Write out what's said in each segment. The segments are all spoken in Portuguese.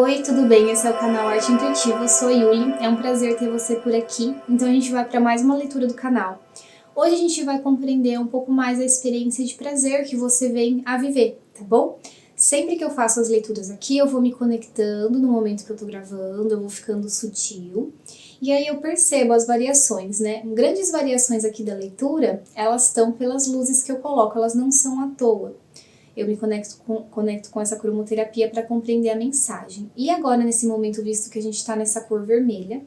Oi, tudo bem? Esse é o canal Arte Intuitiva, eu sou a Yuli, é um prazer ter você por aqui. Então a gente vai para mais uma leitura do canal. Hoje a gente vai compreender um pouco mais a experiência de prazer que você vem a viver, tá bom? Sempre que eu faço as leituras aqui, eu vou me conectando no momento que eu tô gravando, eu vou ficando sutil. E aí eu percebo as variações, né? Grandes variações aqui da leitura, elas estão pelas luzes que eu coloco, elas não são à toa. Eu me conecto com essa cromoterapia para compreender a mensagem. E agora, nesse momento, visto que a gente está nessa cor vermelha,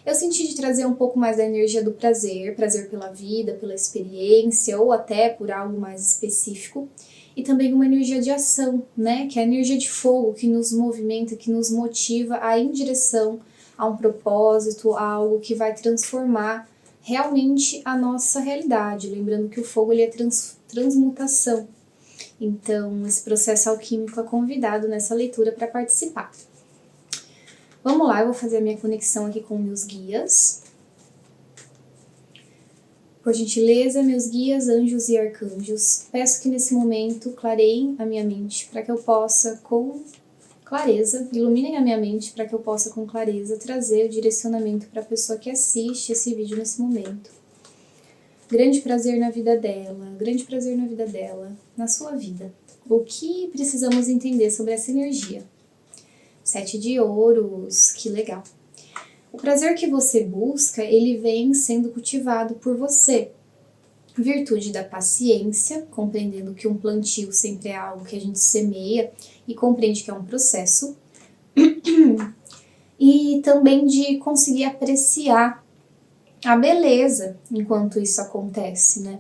eu senti de trazer um pouco mais da energia do prazer, prazer pela vida, pela experiência, ou até por algo mais específico, e também uma energia de ação, né? Que é a energia de fogo que nos movimenta, que nos motiva a ir em direção a um propósito, a algo que vai transformar realmente a nossa realidade. Lembrando que o fogo ele é transmutação. Então, esse processo alquímico é convidado nessa leitura para participar. Vamos lá, eu vou fazer a minha conexão aqui com meus guias. Por gentileza, meus guias, anjos e arcanjos, peço que nesse momento clareiem a minha mente para que eu possa, com clareza, iluminem a minha mente para que eu possa, com clareza, trazer o direcionamento para a pessoa que assiste esse vídeo nesse momento. Grande prazer na vida dela, grande prazer na vida dela, na sua vida. O que precisamos entender sobre essa energia? 7 de ouros, que legal. O prazer que você busca, ele vem sendo cultivado por você. Virtude da paciência, compreendendo que um plantio sempre é algo que a gente semeia e compreende que é um processo. E também de conseguir apreciar a beleza enquanto isso acontece, né?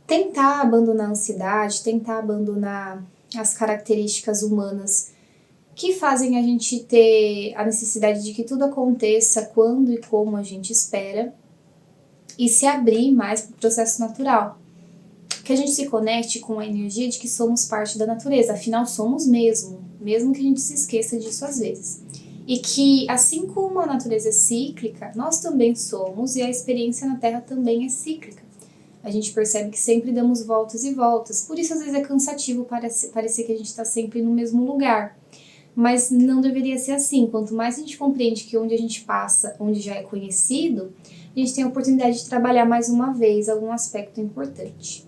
Tentar abandonar a ansiedade, tentar abandonar as características humanas que fazem a gente ter a necessidade de que tudo aconteça quando e como a gente espera e se abrir mais para o processo natural. Que a gente se conecte com a energia de que somos parte da natureza, afinal somos mesmo que a gente se esqueça disso às vezes. E que, assim como a natureza é cíclica, nós também somos e a experiência na Terra também é cíclica. A gente percebe que sempre damos voltas e voltas, por isso às vezes é cansativo parecer que a gente está sempre no mesmo lugar. Mas não deveria ser assim, quanto mais a gente compreende que onde a gente passa, onde já é conhecido, a gente tem a oportunidade de trabalhar mais uma vez algum aspecto importante.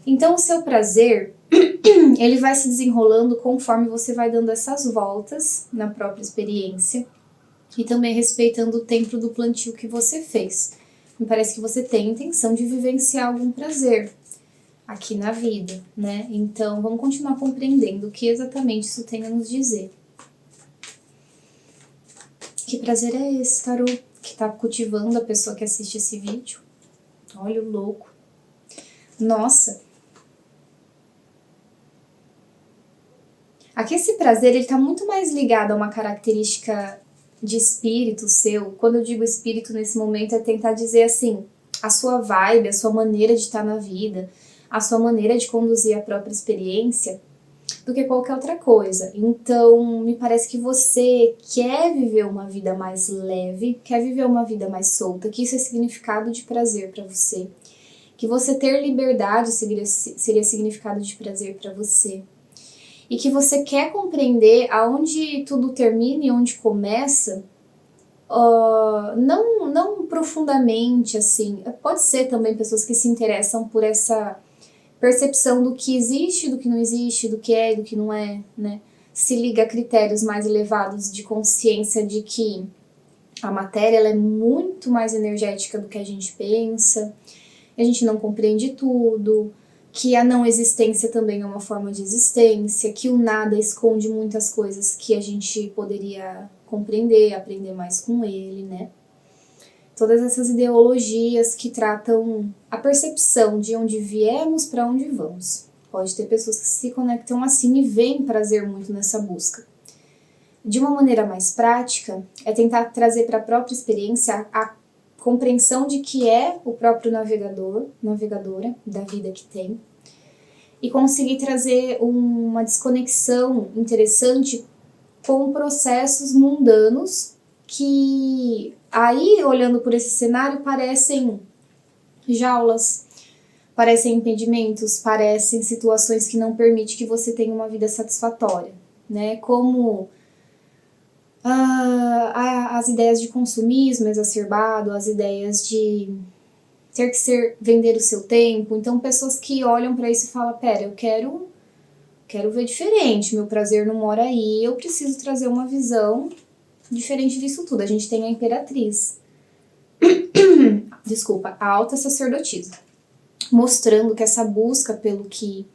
Então o seu prazer, ele vai se desenrolando conforme você vai dando essas voltas na própria experiência e também respeitando o tempo do plantio que você fez. Me parece que você tem a intenção de vivenciar algum prazer aqui na vida, né? Então vamos continuar compreendendo o que exatamente isso tem a nos dizer. Que prazer é esse, tarô, que tá cultivando a pessoa que assiste esse vídeo? Olha o louco. Nossa! Aqui esse prazer, ele tá muito mais ligado a uma característica de espírito seu. Quando eu digo espírito nesse momento, é tentar dizer assim, a sua vibe, a sua maneira de estar na vida, a sua maneira de conduzir a própria experiência, do que qualquer outra coisa. Então, me parece que você quer viver uma vida mais leve, quer viver uma vida mais solta, que isso é significado de prazer para você, que você ter liberdade seria significado de prazer para você, e que você quer compreender aonde tudo termina e onde começa, não profundamente, assim. Pode ser também pessoas que se interessam por essa percepção do que existe, do que não existe, do que é e do que não é, né? Se liga a critérios mais elevados de consciência de que a matéria ela é muito mais energética do que a gente pensa, a gente não compreende tudo, que a não existência também é uma forma de existência, que o nada esconde muitas coisas que a gente poderia compreender, aprender mais com ele, né? Todas essas ideologias que tratam a percepção de onde viemos para onde vamos. Pode ter pessoas que se conectam assim e veem prazer muito nessa busca. De uma maneira mais prática, é tentar trazer para a própria experiência a compreensão de que é o próprio navegadora da vida que tem, e conseguir trazer uma desconexão interessante com processos mundanos que aí, olhando por esse cenário, parecem jaulas, parecem impedimentos, parecem situações que não permitem que você tenha uma vida satisfatória, né? Como as ideias de consumismo exacerbado, as ideias de ter que vender o seu tempo. Então, pessoas que olham para isso e falam, pera, eu quero ver diferente, meu prazer não mora aí, eu preciso trazer uma visão diferente disso tudo. A gente tem a Imperatriz, desculpa, a Alta Sacerdotisa, mostrando que essa busca pelo que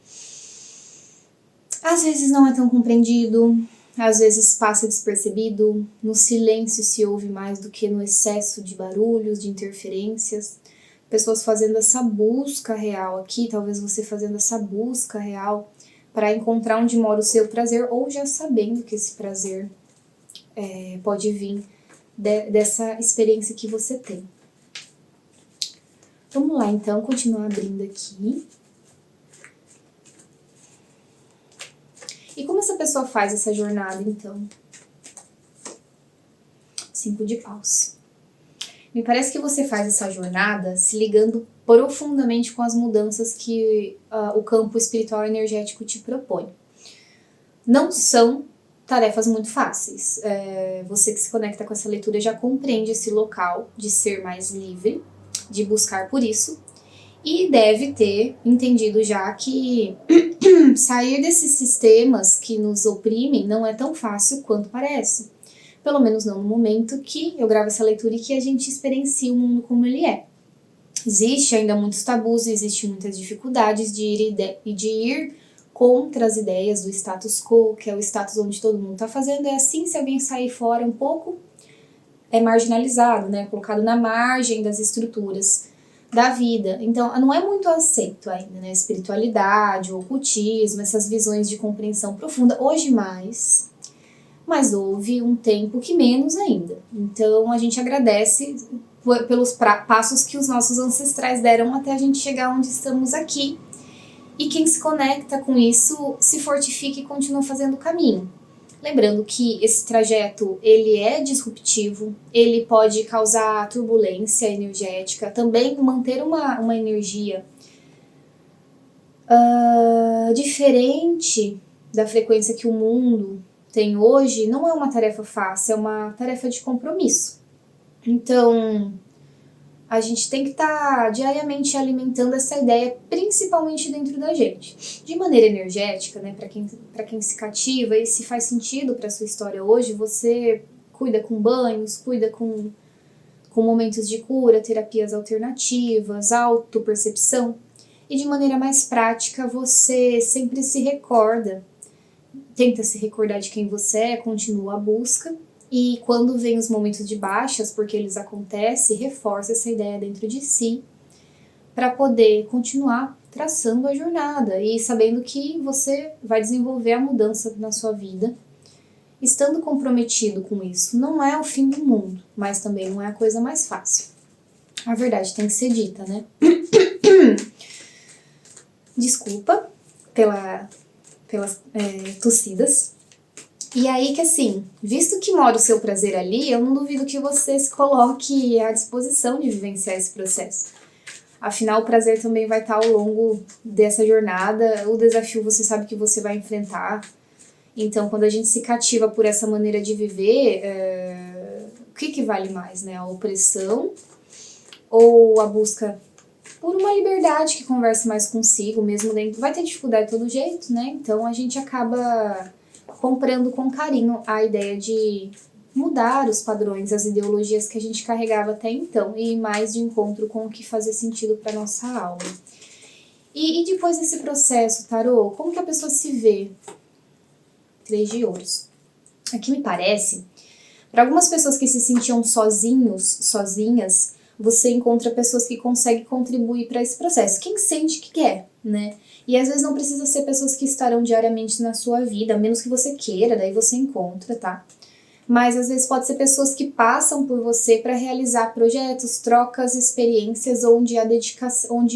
às vezes não é tão compreendido, às vezes passa despercebido, no silêncio se ouve mais do que no excesso de barulhos, de interferências. Pessoas fazendo essa busca real aqui, talvez você fazendo essa busca real para encontrar onde mora o seu prazer, ou já sabendo que esse prazer pode vir dessa experiência que você tem. Vamos lá, então, continuar abrindo aqui. E como essa pessoa faz essa jornada, então? 5 de paus. Me parece que você faz essa jornada se ligando profundamente com as mudanças que o campo espiritual e energético te propõe. Não são tarefas muito fáceis. Você que se conecta com essa leitura já compreende esse local de ser mais livre, de buscar por isso, e deve ter entendido já que sair desses sistemas que nos oprimem não é tão fácil quanto parece. Pelo menos não no momento que eu gravo essa leitura e que a gente experiencia o mundo como ele é. Existe ainda muitos tabus, existe muitas dificuldades de ir contra as ideias do status quo, que é o status onde todo mundo está fazendo. É assim, se alguém sair fora um pouco, é marginalizado, né? Colocado na margem das estruturas da vida. Então, não é muito aceito ainda, né? Espiritualidade, o ocultismo, essas visões de compreensão profunda. Hoje mais, mas houve um tempo que menos ainda. Então, a gente agradece pelos passos que os nossos ancestrais deram até a gente chegar onde estamos aqui. E quem se conecta com isso se fortifica e continua fazendo o caminho. Lembrando que esse trajeto, ele é disruptivo, ele pode causar turbulência energética, também manter uma energia diferente da frequência que o mundo tem hoje, não é uma tarefa fácil, é uma tarefa de compromisso. Então, a gente tem que estar diariamente alimentando essa ideia, principalmente dentro da gente. De maneira energética, né, para quem se cativa e se faz sentido para sua história hoje, você cuida com banhos, cuida com momentos de cura, terapias alternativas, autopercepção. E de maneira mais prática, você sempre se recorda, tenta se recordar de quem você é, continua a busca. E quando vem os momentos de baixas, porque eles acontecem, reforça essa ideia dentro de si para poder continuar traçando a jornada e sabendo que você vai desenvolver a mudança na sua vida, estando comprometido com isso. Não é o fim do mundo, mas também não é a coisa mais fácil. A verdade tem que ser dita, né? Desculpa pelas tossidas. E aí que assim, visto que mora o seu prazer ali, eu não duvido que você se coloque à disposição de vivenciar esse processo. Afinal, o prazer também vai estar ao longo dessa jornada, o desafio você sabe que você vai enfrentar. Então, quando a gente se cativa por essa maneira de viver, o que vale mais, né? A opressão ou a busca por uma liberdade que converse mais consigo, mesmo dentro... Vai ter dificuldade de todo jeito, né? Então, a gente acaba comprando com carinho a ideia de mudar os padrões, as ideologias que a gente carregava até então, e ir mais de encontro com o que fazia sentido para nossa alma. E depois desse processo, tarô, como que a pessoa se vê? 3 de ouros. Aqui me parece, para algumas pessoas que se sentiam sozinhas, você encontra pessoas que conseguem contribuir para esse processo. Quem sente que quer, né? E às vezes não precisa ser pessoas que estarão diariamente na sua vida, a menos que você queira, daí você encontra, tá? Mas às vezes pode ser pessoas que passam por você para realizar projetos, trocas, experiências onde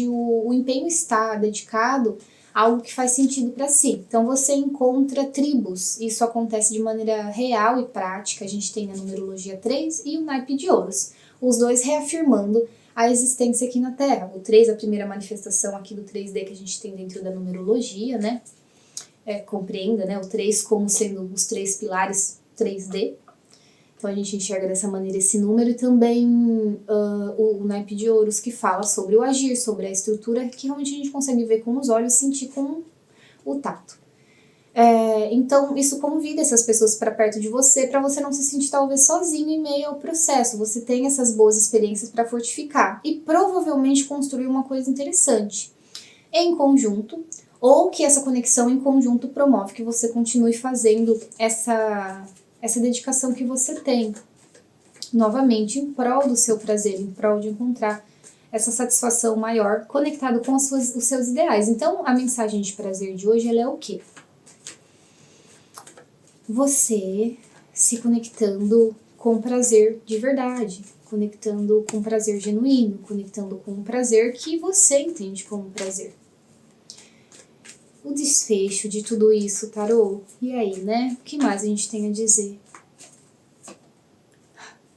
o empenho está dedicado a algo que faz sentido para si. Então você encontra tribos, isso acontece de maneira real e prática. A gente tem a numerologia 3 e o naipe de ouros, os dois reafirmando a existência aqui na Terra. O 3, a primeira manifestação aqui do 3D que a gente tem dentro da numerologia, né? Compreenda, né? O 3 como sendo os 3 pilares 3D. Então a gente enxerga dessa maneira esse número e também o naipe de ouros, que fala sobre o agir, sobre a estrutura, que realmente a gente consegue ver com os olhos, sentir com o tato. Então isso convida essas pessoas para perto de você, para você não se sentir talvez sozinho em meio ao processo. Você tem essas boas experiências para fortificar e provavelmente construir uma coisa interessante em conjunto, ou que essa conexão em conjunto promove que você continue fazendo essa dedicação que você tem, novamente em prol do seu prazer, em prol de encontrar essa satisfação maior conectado com os seus ideais. Então a mensagem de prazer de hoje, ela é o quê? Você se conectando com prazer de verdade, conectando com prazer genuíno, conectando com um prazer que você entende como prazer. O desfecho de tudo isso, tarô, e aí, né? O que mais a gente tem a dizer?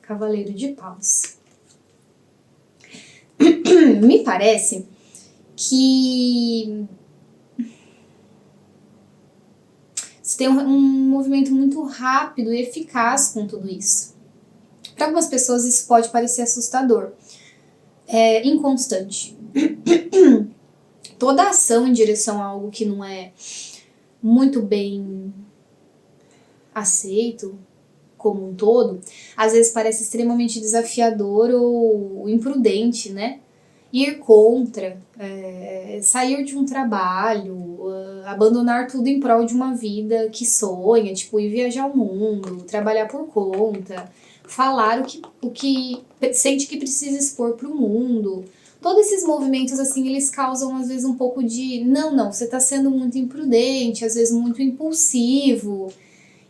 Cavaleiro de Paus. Me parece que você tem um movimento muito rápido e eficaz com tudo isso. Para algumas pessoas isso pode parecer assustador, inconstante. Toda ação em direção a algo que não é muito bem aceito como um todo, às vezes parece extremamente desafiador ou imprudente, né? Ir contra, sair de um trabalho, abandonar tudo em prol de uma vida que sonha, tipo ir viajar o mundo, trabalhar por conta, falar o que sente que precisa expor para o mundo. Todos esses movimentos, assim, eles causam às vezes um pouco de não, você tá sendo muito imprudente, às vezes muito impulsivo.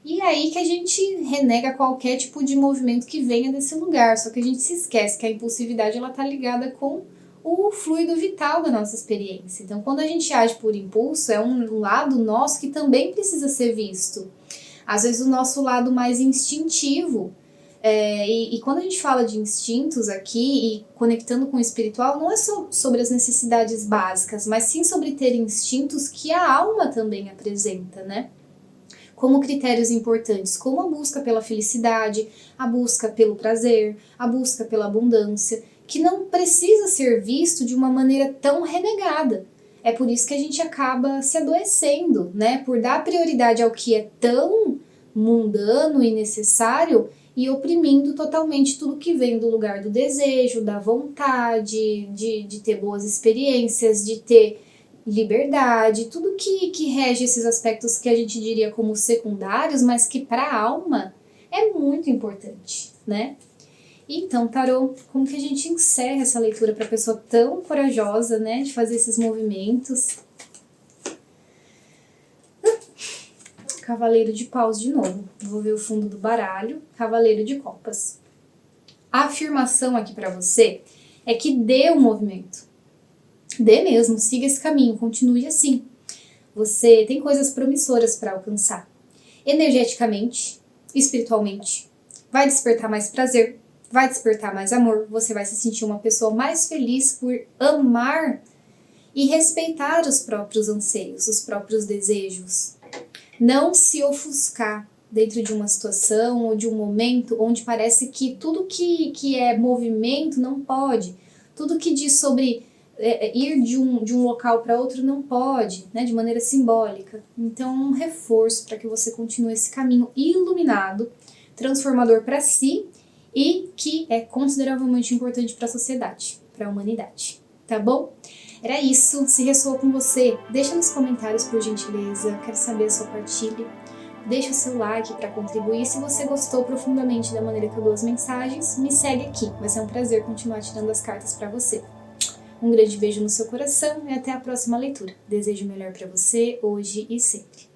E aí que a gente renega qualquer tipo de movimento que venha desse lugar, só que a gente se esquece que a impulsividade, ela tá ligada com o fluido vital da nossa experiência. Então quando a gente age por impulso, é um lado nosso que também precisa ser visto. Às vezes o nosso lado mais instintivo. E quando a gente fala de instintos aqui e conectando com o espiritual, não é só sobre as necessidades básicas, mas sim sobre ter instintos que a alma também apresenta, né? Como critérios importantes, como a busca pela felicidade, a busca pelo prazer, a busca pela abundância, que não precisa ser visto de uma maneira tão renegada. É por isso que a gente acaba se adoecendo, né? Por dar prioridade ao que é tão mundano e necessário e oprimindo totalmente tudo que vem do lugar do desejo, da vontade, de ter boas experiências, de ter liberdade, tudo que rege esses aspectos que a gente diria como secundários, mas que para a alma é muito importante, né? Então, tarô, como que a gente encerra essa leitura para a pessoa tão corajosa, né, de fazer esses movimentos? Cavaleiro de Paus de novo. Vou ver o fundo do baralho. Cavaleiro de Copas. A afirmação aqui para você é que dê o movimento. Dê mesmo, siga esse caminho, continue assim. Você tem coisas promissoras para alcançar. Energeticamente, espiritualmente. Vai despertar mais prazer, vai despertar mais amor. Você vai se sentir uma pessoa mais feliz por amar e respeitar os próprios anseios, os próprios desejos. Não se ofuscar dentro de uma situação ou de um momento onde parece que tudo que é movimento não pode. Tudo que diz sobre ir de um local para outro não pode, né, de maneira simbólica. Então, um reforço para que você continue esse caminho iluminado, transformador para si e que é consideravelmente importante para a sociedade, para a humanidade. Tá bom? Era isso. Se ressoou com você, deixa nos comentários, por gentileza. Quero saber a sua partilha. Deixa o seu like para contribuir. Se você gostou profundamente da maneira que eu dou as mensagens, me segue aqui. Vai ser um prazer continuar tirando as cartas para você. Um grande beijo no seu coração e até a próxima leitura. Desejo o melhor para você, hoje e sempre.